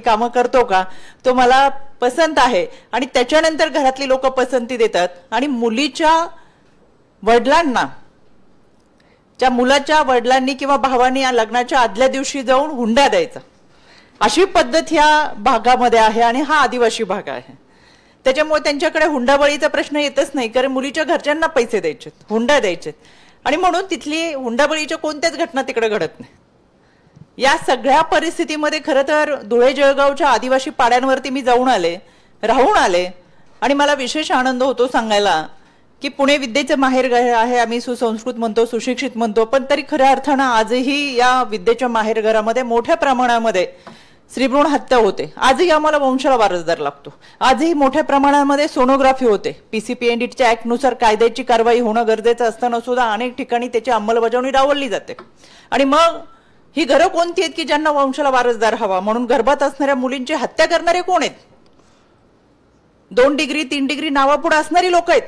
कामं करतो का, तो मला पसंत आहे. आणि त्याच्यानंतर घरातली लोक पसंती देतात आणि मुलीच्या वडिलांना, त्या मुलाच्या वडिलांनी किंवा भावांनी या लग्नाच्या आदल्या दिवशी जाऊन हुंडा द्यायचा, अशी पद्धत ह्या भागामध्ये आहे आणि हा आदिवासी भाग आहे. त्याच्यामुळे त्यांच्याकडे हुंडाबळीचा प्रश्न येतच नाही, कारण मुलीच्या घरच्यांना पैसे द्यायचे, हुंडा द्यायचे, आणि म्हणून तिथली हुंडाबळीच्या कोणत्याच घटना तिकडे घडत नाही. या सगळ्या परिस्थितीमध्ये खरं तर धुळे जळगावच्या आदिवासी पाड्यांवरती मी जाऊन आले, राहून आले, आणि मला विशेष आनंद होतो सांगायला की पुणे विद्येचं माहेरघर आहे. आम्ही सुसंस्कृत म्हणतो, सुशिक्षित म्हणतो, पण तरी खऱ्या अर्थानं आजही या विद्येच्या माहेरघरामध्ये मोठ्या प्रमाणामध्ये स्त्रीभ्रूण हत्या होते. आजही आम्हाला वंशाला वारसदार लागतो. आजही मोठ्या प्रमाणामध्ये सोनोग्राफी होते. PCPNDच्या ऍक्टनुसार कायद्याची कारवाई होणं गरजेचं असताना सुद्धा अनेक ठिकाणी त्याची अंमलबजावणी डावलली जाते. आणि मग ही घरं कोणती आहेत की ज्यांना वंशाला वारसदार हवा म्हणून गर्भात असणाऱ्या मुलींची हत्या करणारे कोण आहेत? 2 डिग्री 3 डिग्री नावापुढे असणारी लोक आहेत.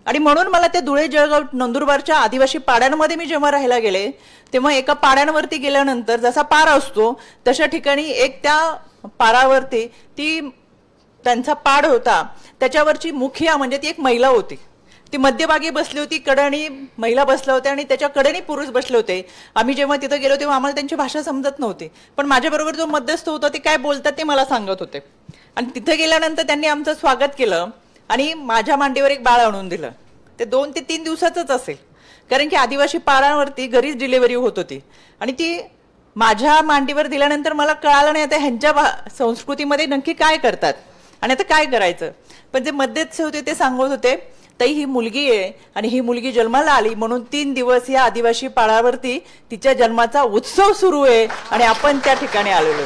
आणि म्हणून मला त्या धुळे जळगाव नंदुरबारच्या आदिवासी पाड्यांमध्ये मी जेव्हा राहायला गेले तेव्हा एका पाड्यांवरती गेल्यानंतर जसा पारा असतो तशा ठिकाणी एक त्या पारावरती त्यांचा पाड होता, त्याच्यावरची मुखिया म्हणजे ती एक महिला होती. ती मध्यभागी बसली होती, कडेने महिला बसल्या होत्या आणि त्याच्या कडेने पुरुष बसले होते. आम्ही जेव्हा तिथं गेलो तेव्हा आम्हाला त्यांची भाषा समजत नव्हती, पण माझ्याबरोबर जो मध्यस्थ होता ते काय बोलतात ते मला सांगत होते. आणि तिथं गेल्यानंतर त्यांनी आमचं स्वागत केलं आणि माझ्या मांडीवर एक बाळ आणून दिलं. ते 2 ते 3 दिवसाचंच असेल, कारण की आदिवासी पाड्यांवरती घरीच डिलिव्हरी होत होती. आणि ती माझ्या मांडीवर दिल्यानंतर मला कळालं नाही आता ह्यांच्या संस्कृतीमध्ये नक्की काय करतात आणि आता काय करायचं. पण जे मध्यस्थ होते ते सांगत होते, ताई ही मुलगी आहे आणि ही मुलगी जन्माला आली म्हणून 3 दिवस या आदिवासी पाड्यावरती तिच्या जन्माचा उत्सव सुरू आहे आणि आपण त्या ठिकाणी आलेलो.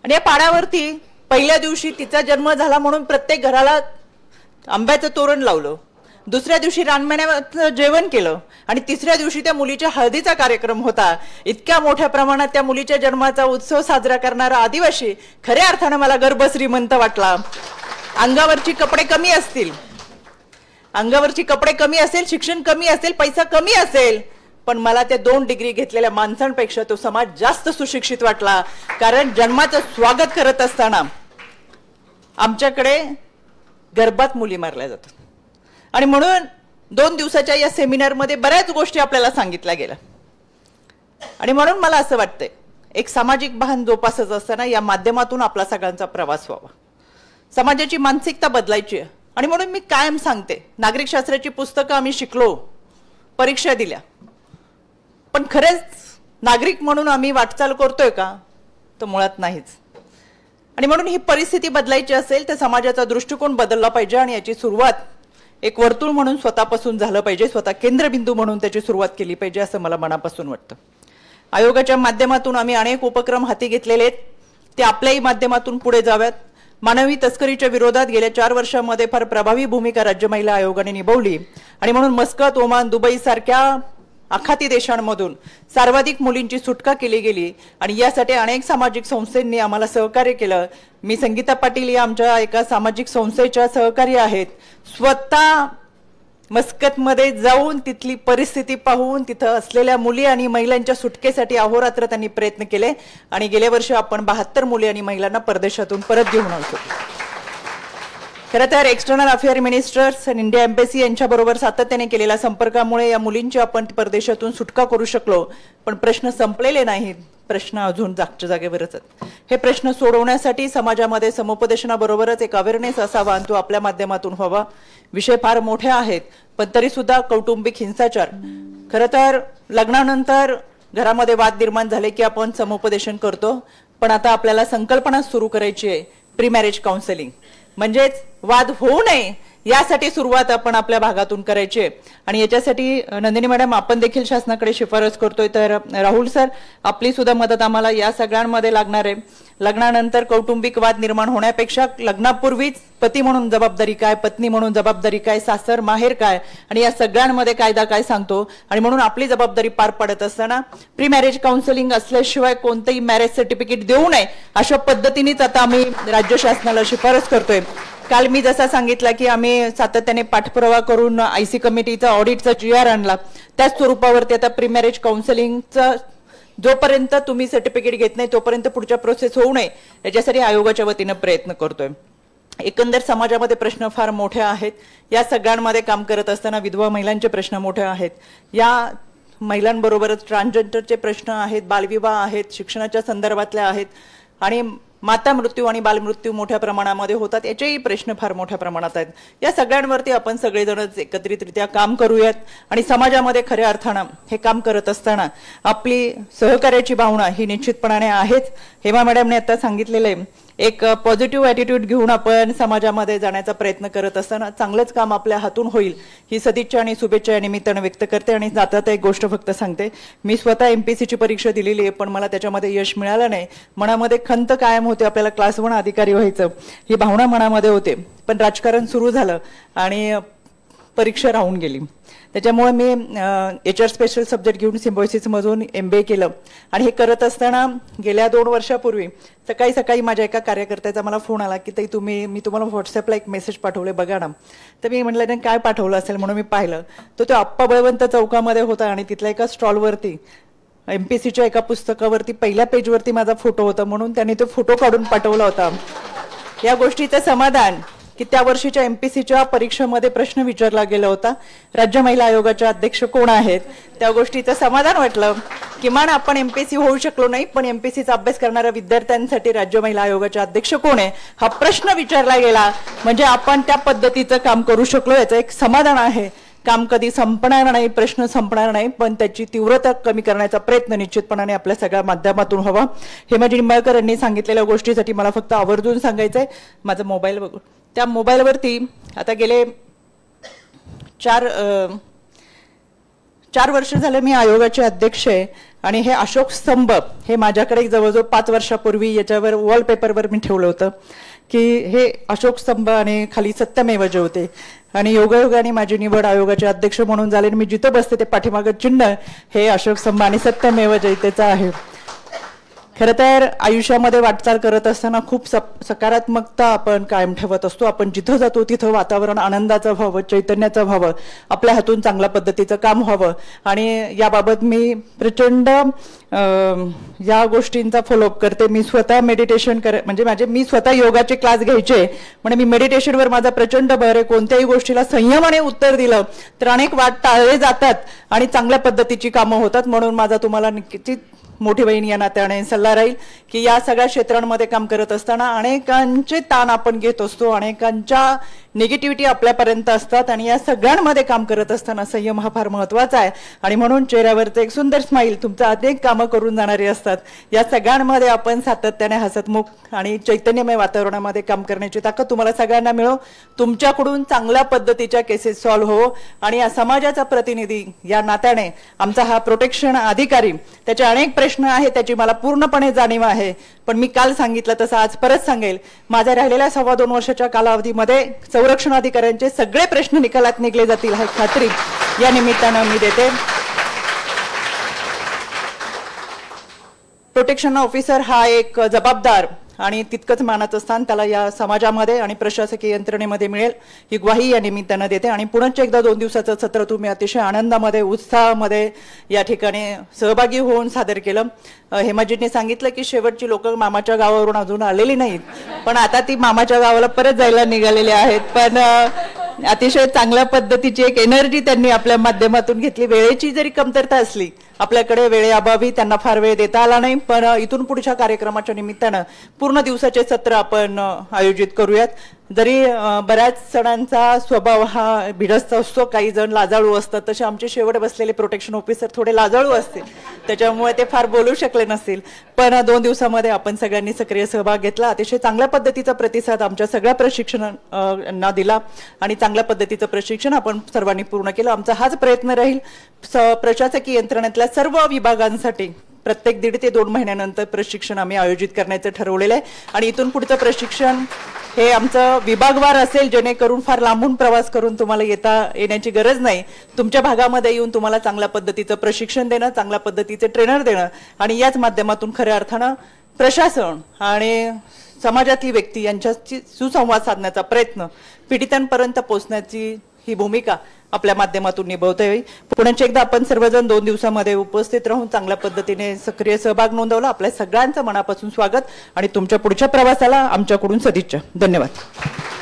आणि या पाड्यावरती पहिल्या दिवशी तिचा जन्म झाला म्हणून प्रत्येक घराला आंब्याचं तोरण लावलं, दुसऱ्या दिवशी रानमेण्याचं जेवण केलं आणि तिसऱ्या दिवशी त्या मुलीच्या हळदीचा कार्यक्रम होता. इतक्या मोठ्या प्रमाणात त्या मुलीच्या जन्माचा उत्सव साजरा करणारा आदिवासी खऱ्या अर्थानं मला गर्भ श्रीमंत वाटला. अंगावरची कपडे कमी असतील, अंगावरची कपडे कमी असेल, शिक्षण कमी असेल, पैसा कमी असेल, पण मला त्या 2 डिग्री घेतलेल्या माणसांपेक्षा तो समाज जास्त सुशिक्षित वाटला. कारण जन्माचं स्वागत करत असताना आमच्याकडे गर्भात मुली मारल्या जातात. आणि म्हणून 2 दिवसाच्या या सेमिनारमध्ये बऱ्याच गोष्टी आपल्याला सांगितल्या गेल्या. आणि म्हणून मला असं वाटतंय एक सामाजिक भान जोपासत असताना या माध्यमातून आपला सगळ्यांचा प्रवास व्हावा, समाजाची मानसिकता बदलायची आहे. आणि म्हणून मी कायम सांगते, नागरिक शास्त्राची पुस्तकं आम्ही शिकलो, परीक्षा दिल्या, पण खरेच नागरिक म्हणून आम्ही वाटचाल करतोय का? तर मुळात नाहीच. आणि म्हणून ही परिस्थिती बदलायची असेल तर समाजाचा दृष्टिकोन बदलला पाहिजे आणि याची सुरुवात एक वर्तुळ म्हणून स्वतःपासून झालं पाहिजे, स्वतः केंद्रबिंदू म्हणून त्याची सुरुवात केली पाहिजे असं मला मनापासून वाटतं. आयोगाच्या माध्यमातून आम्ही अनेक उपक्रम हाती घेतलेले आहेत, ते आपल्याही माध्यमातून पुढे जाव्यात. मानवी तस्करीच्या विरोधात गेल्या 4 वर्षांमध्ये फार प्रभावी भूमिका राज्य महिला आयोगाने निभावली. आणि म्हणून मस्कत, ओमान, दुबई सारख्या आखाती देशांमधून सर्वाधिक मुलींची सुटका केली गेली आणि यासाठी अनेक सामाजिक संस्थांनी आम्हाला सहकार्य केलं. मी संगीता पाटील या आमच्या एका सामाजिक संस्थेच्या सहकारी आहेत. स्वतः मस्कतमध्ये जाऊन तिथली परिस्थिती पाहून तिथं असलेल्या मुली आणि महिलांच्या सुटकेसाठी अहोरात्र त्यांनी प्रयत्न केले आणि गेल्या वर्षी आपण 72 मुली आणि महिलांना परदेशातून परत घेऊन आलो. खरं तर एक्सटर्नल अफेअर मिनिस्टर्स आणि इंडिया एम्बेसी यांच्याबरोबर सातत्याने केलेल्या संपर्कामुळे या मुलींची आपण परदेशातून सुटका करू शकलो. पण प्रश्न संपलेले नाहीत, प्रश्न अजून जागच्या जागेवरच आहेत. हे प्रश्न सोडवण्यासाठी समाजामध्ये समुपदेशनाबरोबरच एक अवेअरनेस असावा आणि तो आपल्या माध्यमातून व्हावा. विषय फार मोठे आहेत, पण तरी सुद्धा कौटुंबिक हिंसाचार, खरं तर लग्नानंतर घरामध्ये वाद निर्माण झाले की आपण समुपदेशन करतो, पण आता आपल्याला संकल्पना सुरू करायची आहे प्री मॅरेज काउन्सिलिंग, म्हणजेच वाद होऊ नये यासाठी सुरुवात आपण आपल्या भागातून करायची. आणि याच्यासाठी नंदिनी मॅडम आपण देखील शासनाकडे शिफारस करतोय. तर राहुल सर आपली सुद्धा मदत आम्हाला या सगळ्यांमध्ये लागणार आहे. लग्नानंतर कौटुंबिक वाद निर्माण होण्यापेक्षा लग्नापूर्वीच पती म्हणून जबाबदारी काय, पत्नी म्हणून जबाबदारी काय, सासर माहेर काय आणि या सगळ्यांमध्ये कायदा काय सांगतो. आणि म्हणून आपली जबाबदारी पार पडत असताना प्री मॅरेज काउन्सिलिंग असल्याशिवाय कोणतेही मॅरेज सर्टिफिकेट देऊ नये अशा पद्धतीनेच आता आम्ही राज्य शासनाला शिफारस करतोय. काल मी जसा सांगितलं की आम्ही सातत्याने पाठपुरावा करून IC कमिटीचा ऑडिटचा GR आणला, त्याच स्वरूपावरती आता प्री मॅरेज काउन्सिलिंगचा जोपर्यंत तुम्ही सर्टिफिकेट घेत नाही तोपर्यंत पुढच्या प्रोसेस होऊ नये याच्यासाठी आयोगाच्या वतीनं प्रयत्न करतोय. एकंदर समाजामध्ये प्रश्न फार मोठे आहेत. या सगळ्यांमध्ये काम करत असताना विधवा महिलांचे प्रश्न मोठे आहेत. या महिलांबरोबरच ट्रान्सजेंडरचे प्रश्न आहेत, बालविवाह आहेत, शिक्षणाच्या संदर्भातल्या आहेत आणि माता मृत्यू आणि बालमृत्यू मोठ्या प्रमाणामध्ये होतात. याचेही प्रश्न फार मोठ्या प्रमाणात आहेत. या सगळ्यांवरती आपण सगळेजणच एकत्रितरित्या काम करूयात आणि समाजामध्ये खऱ्या अर्थानं हे काम करत असताना आपली सहकार्याची भावना ही निश्चितपणाने आहेच. हेमा मॅडमने आता सांगितलेलं आहे, एक पॉझिटिव्ह ॲटिट्यूड घेऊन आपण समाजामध्ये जाण्याचा प्रयत्न करत असताना चांगलंच काम आपल्या हातून होईल ही सदिच्छा आणि शुभेच्छा या निमित्तानं व्यक्त करते. आणि जाता एक गोष्ट फक्त सांगते, मी स्वतः MPSCची परीक्षा दिलेली आहे पण मला त्याच्यामध्ये यश मिळालं नाही. मनामध्ये खंत कायम होते, आपल्याला क्लास 1 अधिकारी व्हायचं ही भावना मनामध्ये होते. पण राजकारण सुरू झालं आणि परीक्षा राहून गेली. त्याच्यामुळे मी HR स्पेशल सब्जेक्ट घेऊन सिम्बॉयसिसमधून MBA केलं. आणि हे करत असताना गेल्या 2 वर्षापूर्वी सकाळी सकाळी माझ्या एका कार्यकर्त्याचा मला फोन आला की ताई मी तुम्हाला व्हॉट्सअपला एक मेसेज पाठवले बघा ना. तर मी म्हटलं नाही काय पाठवलं असेल म्हणून मी पाहिलं तर तो आप्पा बळवंत चौकामध्ये होता आणि तिथल्या एका स्टॉलवरती MPSCच्या एका पुस्तकावरती पहिल्या पेजवरती माझा फोटो होता म्हणून त्यांनी तो फोटो काढून पाठवला होता. या गोष्टीचं समाधान की त्या वर्षीच्या MPSCच्या परीक्षेमध्ये प्रश्न विचारला गेला होता, राज्य महिला आयोगाच्या अध्यक्ष कोण आहेत, त्या गोष्टीचं समाधान वाटलं. किमान आपण MPSC होऊ शकलो नाही पण MPSCचा अभ्यास करणाऱ्या विद्यार्थ्यांसाठी राज्य महिला आयोगाच्या अध्यक्ष कोण आहे हा प्रश्न विचारला गेला म्हणजे आपण त्या पद्धतीचं काम करू शकलो याचं एक समाधान आहे. काम कधी संपणार नाही, प्रश्न संपणार नाही पण त्याची तीव्रता कमी करण्याचा प्रयत्न निश्चितपणाने आपल्या सगळ्या माध्यमातून हवा. हेमाजी निंबाळकर यांनी सांगितलेल्या गोष्टीसाठी मला फक्त आवर्जून सांगायचंय. माझा मोबाईल बघू, त्या मोबाईलवरती आता गेले 4 वर्ष झाले मी आयोगाचे अध्यक्ष आहे आणि हे अशोक स्तंभ हे माझ्याकडे जवळजवळ 5 वर्षापूर्वी याच्यावर वॉलपेपरवर मी ठेवलं होतं की हे अशोक स्तंभ आणि खाली सत्यमेव जयते आणि योगायोगाने माझी निवड आयोगाचे अध्यक्ष म्हणून झाले. मी जिथं बसते ते पाठीमागं चिन्ह हे अशोक स्तंभ आणि सत्यमेव जयतेचं आहे. खरं तर आयुष्यामध्ये वाटचाल करत असताना खूप सकारात्मकता आपण कायम ठेवत असतो. आपण जिथं जातो तिथं वातावरण आनंदाचं व्हावं, चैतन्याचं व्हावं, आपल्या हातून चांगल्या पद्धतीचं काम व्हावं आणि याबाबत मी प्रचंड या गोष्टींचा फॉलोअप करते. मी स्वतः मेडिटेशन म्हणजे मी स्वतः योगाचे क्लास घ्यायचे म्हणजे मी मेडिटेशनवर माझा प्रचंड भर आहे. कोणत्याही गोष्टीला संयमाने उत्तर दिलं तर अनेक वाट टाळले जातात आणि चांगल्या पद्धतीची कामं होतात. म्हणून माझा तुम्हाला नक्कीच मोठी बहीण या नात्याने सल्ला राहील की या सगळ्या क्षेत्रांमध्ये काम करत असताना अनेकांचे ताण आपण घेत असतो, अनेकांच्या निगेटिव्हिटी आपल्यापर्यंत असतात आणि या सगळ्यांमध्ये काम करत असताना संयम हा फार महत्वाचा आहे. आणि म्हणून चेहऱ्यावरचं एक सुंदर स्माईल तुमचं अनेक कामं करून जाणारी असतात. या सगळ्यांमध्ये आपण सातत्याने हसतमुख आणि चैतन्यमय वातावरणामध्ये काम करण्याची ताकद तुम्हाला सगळ्यांना मिळो. तुमच्याकडून चांगल्या पद्धतीच्या केसेस सॉल्व्ह हो आणि या समाजाचा प्रतिनिधी या नात्याने आमचा हा प्रोटेक्शन अधिकारी त्याचे अनेक प्रश्न आहेत त्याची मला पूर्णपणे जाणीव आहे. पण मी काल सांगितलं तसं आज परत सांगेल, माझ्या राहिलेल्या 2.25 वर्षाच्या कालावधीमध्ये संरक्षण अधिकाऱ्यांचे सगळे प्रश्न निकालात निघले जातील ही खात्री या निमित्तानं मी देते. प्रोटेक्शन ऑफिसर हा एक जबाबदार आणि तितकंच मानाचं स्थान त्याला या समाजामध्ये आणि प्रशासकीय यंत्रणेमध्ये मिळेल ही ग्वाही या निमित्तानं देते. आणि पुन्हा एकदा 2 दिवसाचं सत्र तुम्ही अतिशय आनंदामध्ये उत्साहामध्ये या ठिकाणी सहभागी होऊन सादर केलं. हेमाजींनी सांगितलं की शेवटची लोक मामाच्या गावावरून अजून आलेली नाहीत पण आता ती मामाच्या गावाला परत जायला निघालेली आहेत. पण अतिशय चांगल्या पद्धतीची एक एनर्जी त्यांनी आपल्या माध्यमातून घेतली. वेळेची जरी कमतरता असली आपल्याकडे वेळेअभावी त्यांना फार वेळ देता आला नाही पण इथून पुढच्या कार्यक्रमाच्या निमित्तानं पूर्ण दिवसाचे सत्र आपण आयोजित करूयात. जरी बऱ्याच सणांचा स्वभाव हा भिडस्त असतो, काही जण लाजाळू असतात, तसे आमचे शेवट बसलेले प्रोटेक्शन ऑफिसर थोडे लाजाळू असतील त्याच्यामुळे ते फार बोलू शकले नसतील. पण 2 दिवसामध्ये आपण सगळ्यांनी सक्रिय सहभाग घेतला. अतिशय चांगल्या पद्धतीचा प्रतिसाद आमच्या सगळ्या प्रशिक्षणांना दिला आणि चांगल्या पद्धतीचं प्रशिक्षण आपण सर्वांनी पूर्ण केलं. आमचा हाच प्रयत्न राहील प्रशासकीय यंत्रणेतल्या सर्व विभागांसाठी प्रत्येक 1.5 ते 2 महिन्यानंतर प्रशिक्षण आम्ही आयोजित करण्याचं ठरवलेलं आहे. आणि इथून पुढचं प्रशिक्षण हे आमचं विभागवार असेल जेणेकरून फार लांबून प्रवास करून तुम्हाला येण्याची गरज नाही. तुमच्या भागामध्ये येऊन तुम्हाला चांगल्या पद्धतीचं प्रशिक्षण देणं, चांगल्या पद्धतीचे ट्रेनर देणं आणि याच माध्यमातून खऱ्या अर्थानं प्रशासन आणि समाजातली व्यक्ती यांच्याशी सुसंवाद साधण्याचा प्रयत्न, पीडितांपर्यंत पोहोचण्याची ही भूमिका आपल्या माध्यमातून निभावता येईल. पुन्हा एकदा आपण सर्वजण 2 दिवसामध्ये उपस्थित राहून चांगल्या पद्धतीने सक्रिय सहभाग नोंदवला. आपल्या सगळ्यांचं मनापासून स्वागत आणि तुमच्या पुढच्या प्रवासाला आमच्याकडून सदिच्छा. धन्यवाद.